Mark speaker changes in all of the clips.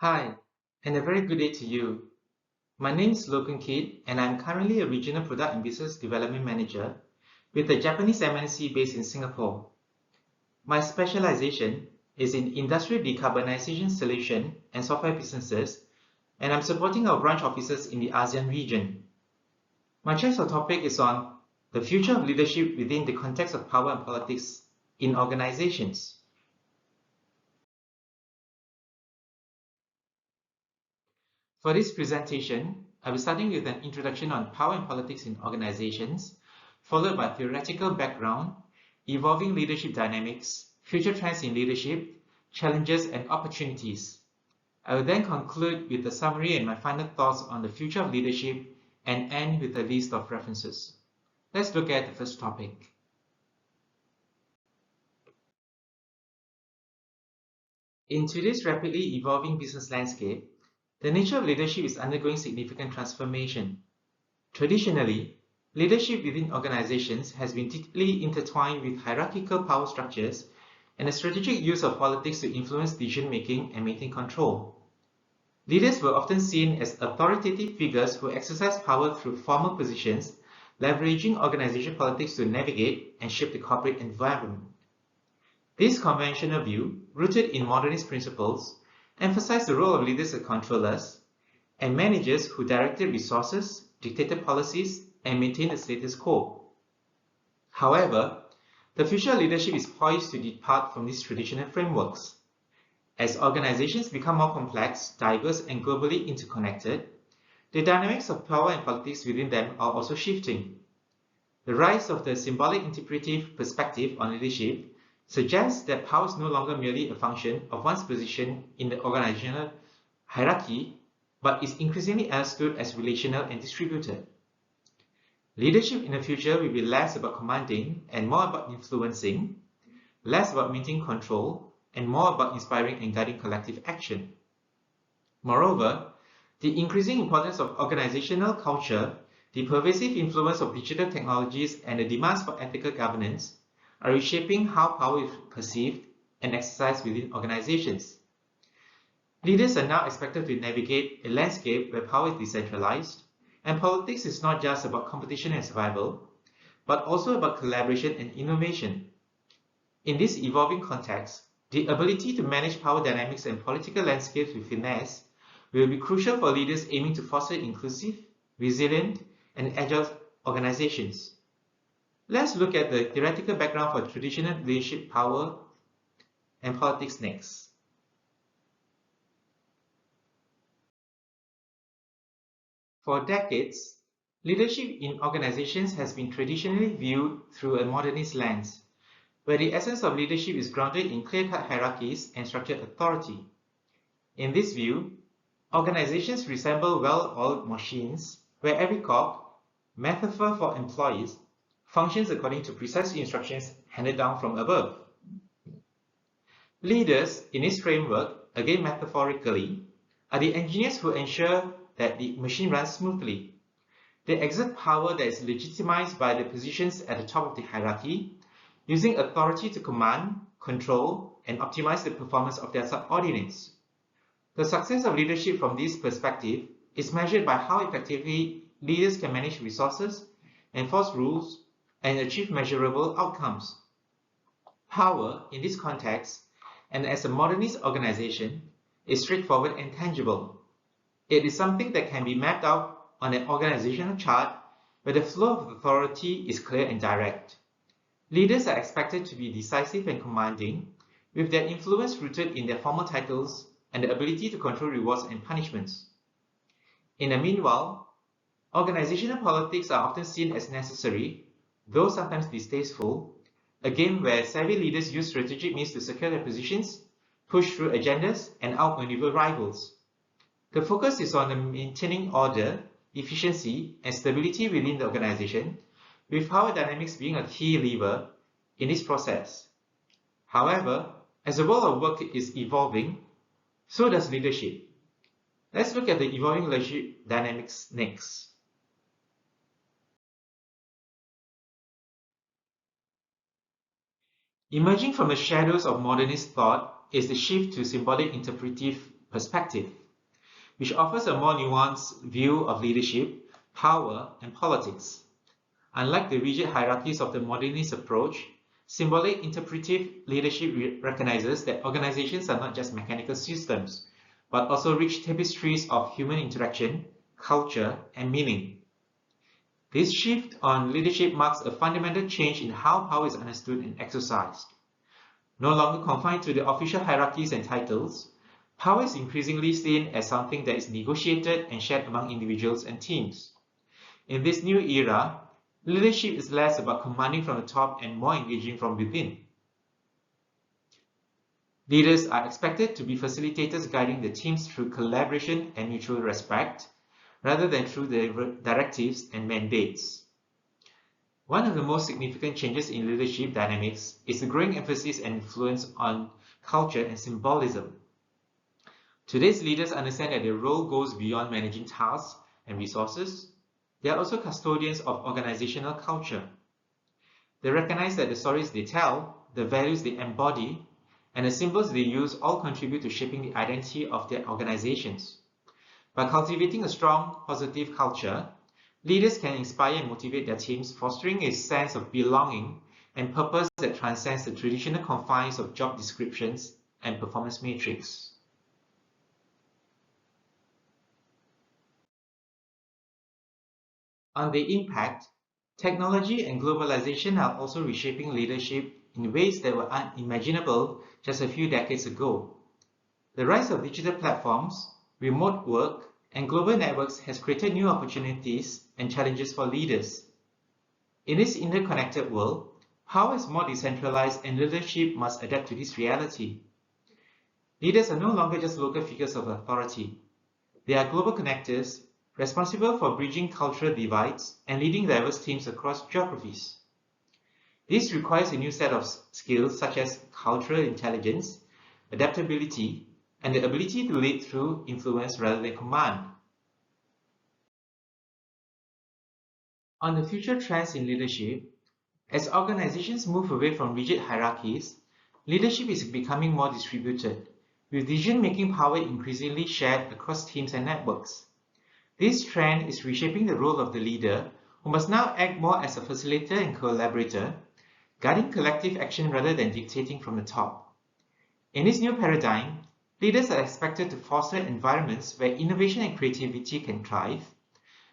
Speaker 1: Hi, and a very good day to you. My name is Logan Kid, and I'm currently a Regional Product and Business Development Manager with a Japanese MNC based in Singapore. My specialization is in industrial decarbonization solution and software businesses, and I'm supporting our branch offices in the ASEAN region. My choice of topic is on the future of leadership within the context of power and politics in organizations. For this presentation, I'll be starting with an introduction on power and politics in organizations, followed by theoretical background, evolving leadership dynamics, future trends in leadership, challenges and opportunities. I will then conclude with a summary and my final thoughts on the future of leadership and end with a list of references. Let's look at the first topic. In today's rapidly evolving business landscape, the nature of leadership is undergoing significant transformation. Traditionally, leadership within organizations has been deeply intertwined with hierarchical power structures and the strategic use of politics to influence decision-making and maintain control. Leaders were often seen as authoritative figures who exercise power through formal positions, leveraging organization politics to navigate and shape the corporate environment. This conventional view, rooted in modernist principles, emphasized the role of leaders as controllers and managers who directed resources, dictated policies, and maintained the status quo. However, the future of leadership is poised to depart from these traditional frameworks. As organizations become more complex, diverse, and globally interconnected, the dynamics of power and politics within them are also shifting. The rise of the symbolic interpretive perspective on leadership suggests that power is no longer merely a function of one's position in the organizational hierarchy, but is increasingly understood as relational and distributed. Leadership in the future will be less about commanding and more about influencing, less about maintaining control and more about inspiring and guiding collective action. Moreover, the increasing importance of organizational culture, the pervasive influence of digital technologies, and the demands for ethical governance are reshaping how power is perceived and exercised within organizations. Leaders are now expected to navigate a landscape where power is decentralized, and politics is not just about competition and survival, but also about collaboration and innovation. In this evolving context, the ability to manage power dynamics and political landscapes with finesse will be crucial for leaders aiming to foster inclusive, resilient, and agile organizations. Let's look at the theoretical background for traditional leadership, power, and politics next. For decades, leadership in organizations has been traditionally viewed through a modernist lens, where the essence of leadership is grounded in clear-cut hierarchies and structured authority. In this view, organizations resemble well-oiled machines, where every cog, metaphor for employees, functions according to precise instructions handed down from above. Leaders in this framework, again metaphorically, are the engineers who ensure that the machine runs smoothly. They exert power that is legitimized by the positions at the top of the hierarchy, using authority to command, control, and optimize the performance of their subordinates. The success of leadership from this perspective is measured by how effectively leaders can manage resources, enforce rules, and achieve measurable outcomes. Power, in this context, and as a modernist organization, is straightforward and tangible. It is something that can be mapped out on an organizational chart where the flow of authority is clear and direct. Leaders are expected to be decisive and commanding, with their influence rooted in their formal titles and the ability to control rewards and punishments. In the meanwhile, organizational politics are often seen as necessary, though sometimes distasteful, a game where savvy leaders use strategic means to secure their positions, push through agendas, and outmaneuver rivals. The focus is on maintaining order, efficiency, and stability within the organization, with power dynamics being a key lever in this process. However, as the world of work is evolving, so does leadership. Let's look at the evolving leadership dynamics next. Emerging from the shadows of modernist thought is the shift to symbolic interpretive perspective, which offers a more nuanced view of leadership, power, and politics. Unlike the rigid hierarchies of the modernist approach, symbolic interpretive leadership recognizes that organizations are not just mechanical systems, but also rich tapestries of human interaction, culture, and meaning. This shift on leadership marks a fundamental change in how power is understood and exercised. No longer confined to the official hierarchies and titles, power is increasingly seen as something that is negotiated and shared among individuals and teams. In this new era, leadership is less about commanding from the top and more engaging from within. Leaders are expected to be facilitators guiding the teams through collaboration and mutual respect, rather than through the directives and mandates. One of the most significant changes in leadership dynamics is the growing emphasis and influence on culture and symbolism. Today's leaders understand that their role goes beyond managing tasks and resources. They are also custodians of organizational culture. They recognize that the stories they tell, the values they embody, and the symbols they use all contribute to shaping the identity of their organizations. By cultivating a strong, positive culture, leaders can inspire and motivate their teams, fostering a sense of belonging and purpose that transcends the traditional confines of job descriptions and performance metrics. On the impact, technology and globalization are also reshaping leadership in ways that were unimaginable just a few decades ago. The rise of digital platforms, remote work, and global networks has created new opportunities and challenges for leaders. In this interconnected world, power is more decentralized and leadership must adapt to this reality. Leaders are no longer just local figures of authority. They are global connectors, responsible for bridging cultural divides and leading diverse teams across geographies. This requires a new set of skills such as cultural intelligence, adaptability, and the ability to lead through influence rather than command. On the future trends in leadership, as organizations move away from rigid hierarchies, leadership is becoming more distributed, with decision-making power increasingly shared across teams and networks. This trend is reshaping the role of the leader, who must now act more as a facilitator and collaborator, guiding collective action rather than dictating from the top. In this new paradigm, leaders are expected to foster environments where innovation and creativity can thrive,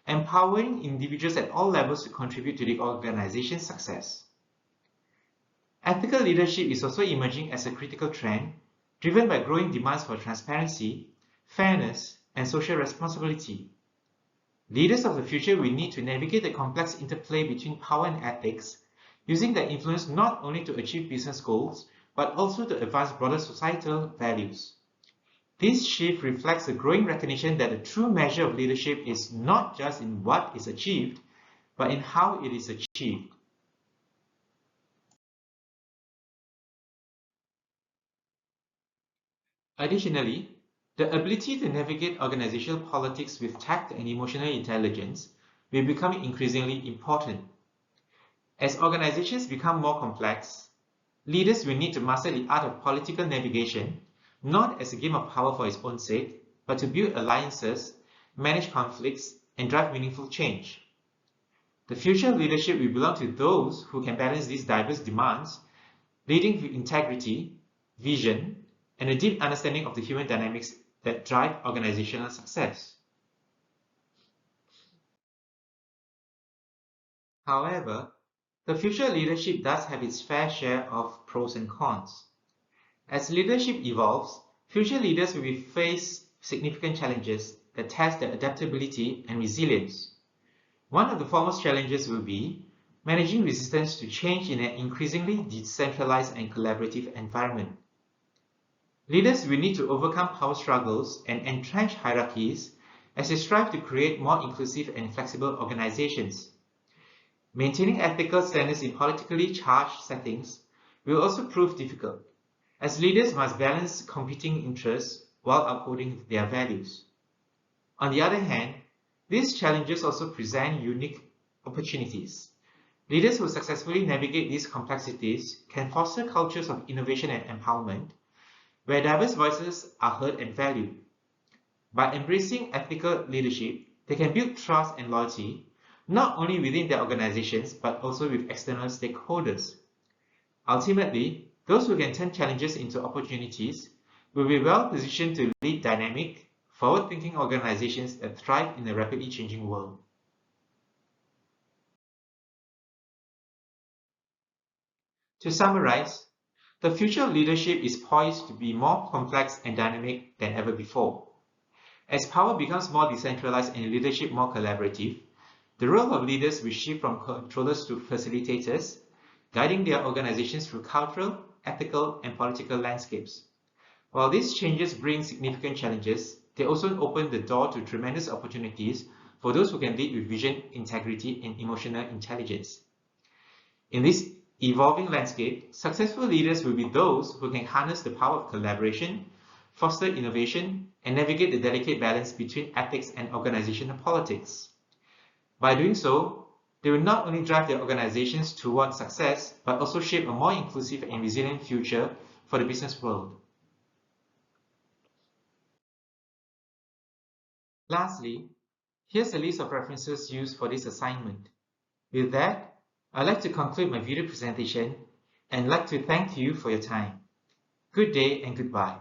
Speaker 1: empowering individuals at all levels to contribute to the organization's success. Ethical leadership is also emerging as a critical trend, driven by growing demands for transparency, fairness, and social responsibility. Leaders of the future will need to navigate the complex interplay between power and ethics, using their influence not only to achieve business goals, but also to advance broader societal values. This shift reflects a growing recognition that the true measure of leadership is not just in what is achieved, but in how it is achieved. Additionally, the ability to navigate organizational politics with tact and emotional intelligence will become increasingly important. As organizations become more complex, leaders will need to master the art of political navigation, not as a game of power for its own sake, but to build alliances, manage conflicts, and drive meaningful change. The future of leadership will belong to those who can balance these diverse demands, leading with integrity, vision, and a deep understanding of the human dynamics that drive organizational success. However, the future leadership does have its fair share of pros and cons. As leadership evolves, future leaders will face significant challenges that test their adaptability and resilience. One of the foremost challenges will be managing resistance to change in an increasingly decentralized and collaborative environment. Leaders will need to overcome power struggles and entrenched hierarchies as they strive to create more inclusive and flexible organizations. Maintaining ethical standards in politically charged settings will also prove difficult, as leaders must balance competing interests while upholding their values. On the other hand, these challenges also present unique opportunities. Leaders who successfully navigate these complexities can foster cultures of innovation and empowerment, where diverse voices are heard and valued. By embracing ethical leadership, they can build trust and loyalty, not only within their organizations, but also with external stakeholders. Ultimately, those who can turn challenges into opportunities will be well positioned to lead dynamic, forward-thinking organizations that thrive in a rapidly changing world. To summarize, the future of leadership is poised to be more complex and dynamic than ever before. As power becomes more decentralized and leadership more collaborative, the role of leaders will shift from controllers to facilitators, guiding their organizations through cultural, ethical, and political landscapes. While these changes bring significant challenges, they also open the door to tremendous opportunities for those who can lead with vision, integrity, and emotional intelligence. In this evolving landscape, successful leaders will be those who can harness the power of collaboration, foster innovation, and navigate the delicate balance between ethics and organizational politics. By doing so, they will not only drive their organizations toward success, but also shape a more inclusive and resilient future for the business world. Lastly, here's a list of references used for this assignment. With that, I'd like to conclude my video presentation and like to thank you for your time. Good day and goodbye.